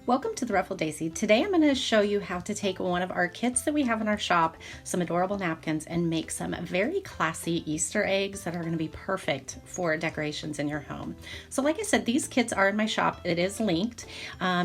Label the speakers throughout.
Speaker 1: Welcome to the Ruffled Daisy. Today I'm going to show you how to take one of our kits that we have in our shop, some adorable napkins, and make some very classy Easter eggs that are going to be perfect for decorations in your home. So like I said, these kits are in my shop. It is linked.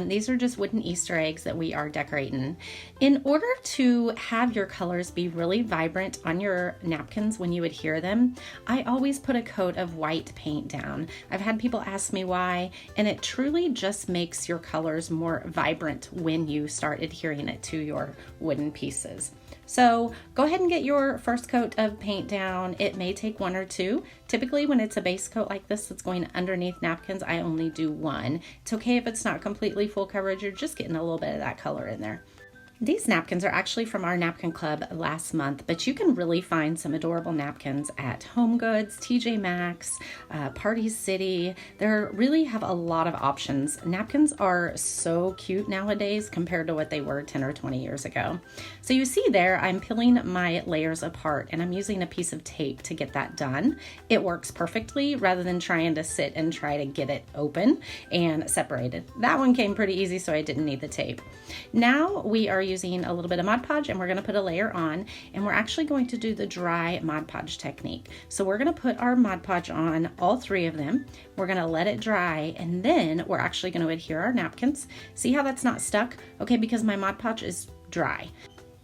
Speaker 1: These are just wooden Easter eggs that we are decorating. In order to have your colors be really vibrant on your napkins when you adhere them, I always put a coat of white paint down. I've had people ask me why, and it truly just makes your colors more vibrant when you start adhering it to your wooden pieces. So go ahead and get your first coat of paint down. It may take one or two. Typically when it's a base coat like this that's going underneath napkins, I only do one. It's okay if it's not completely full coverage, you're just getting a little bit of that color in there. These napkins are actually from our napkin club last month, but you can really find some adorable napkins at Home Goods, TJ Maxx, Party City. They really have a lot of options. Napkins are so cute nowadays compared to what they were 10 or 20 years ago. So you see there, I'm peeling my layers apart and I'm using a piece of tape to get that done. It works perfectly rather than trying to sit and try to get it open and separated. That one came pretty easy, so I didn't need the tape. Now we are using a little bit of Mod Podge and we're going to put a layer on, and we're actually going to do the dry Mod Podge technique. So we're going to put our Mod Podge on all three of them. We're going to let it dry, and then we're actually going to adhere our napkins. See how that's not stuck? Okay, because my Mod Podge is dry.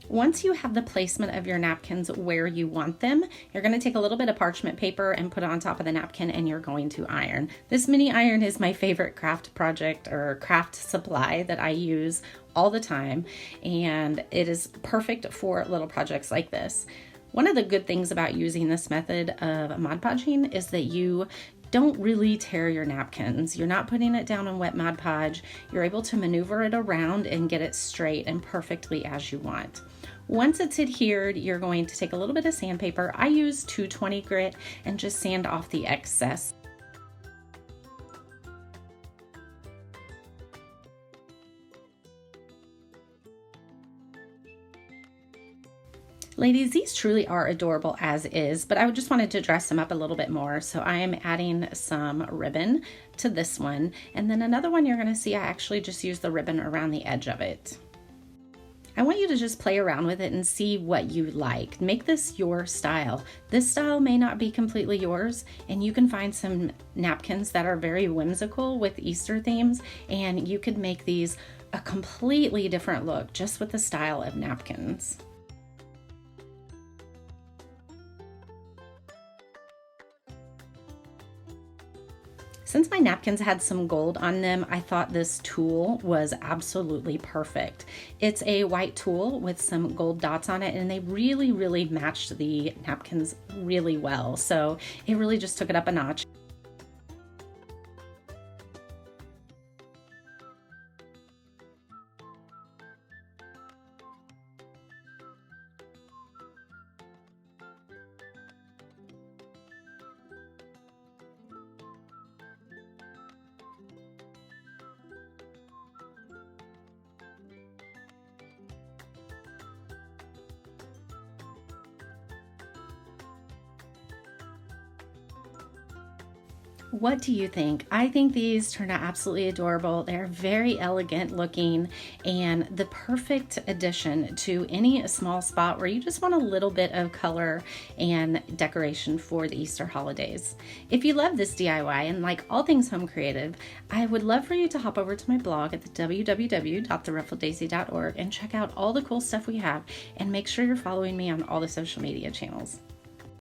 Speaker 1: Once you have the placement of your napkins where you want them, you're going to take a little bit of parchment paper and put it on top of the napkin, and you're going to iron. This mini iron is my favorite craft project or craft supply that I use all the time, and it is perfect for little projects like this. One of the good things about using this method of Mod Podging is that you don't really tear your napkins. You're not putting it down in wet Mod Podge. You're able to maneuver it around and get it straight and perfectly as you want. Once it's adhered, you're going to take a little bit of sandpaper. I use 220 grit and just sand off the excess. Ladies, these truly are adorable as is, but I just wanted to dress them up a little bit more. So I am adding some ribbon to this one. And then another one you're gonna see, I actually just use the ribbon around the edge of it. I want you to just play around with it and see what you like. Make this your style. This style may not be completely yours, and you can find some napkins that are very whimsical with Easter themes, and you could make these a completely different look just with the style of napkins. Since my napkins had some gold on them, I thought this tool was absolutely perfect. It's a white tool with some gold dots on it, and they really matched the napkins really well. So it really just took it up a notch. What do you think? I think these turned out absolutely adorable. They're very elegant looking and the perfect addition to any small spot where you just want a little bit of color and decoration for the Easter holidays. If you love this DIY and like all things home creative, I would love for you to hop over to my blog at www.theruffleddaisy.org and check out all the cool stuff we have, and make sure you're following me on all the social media channels.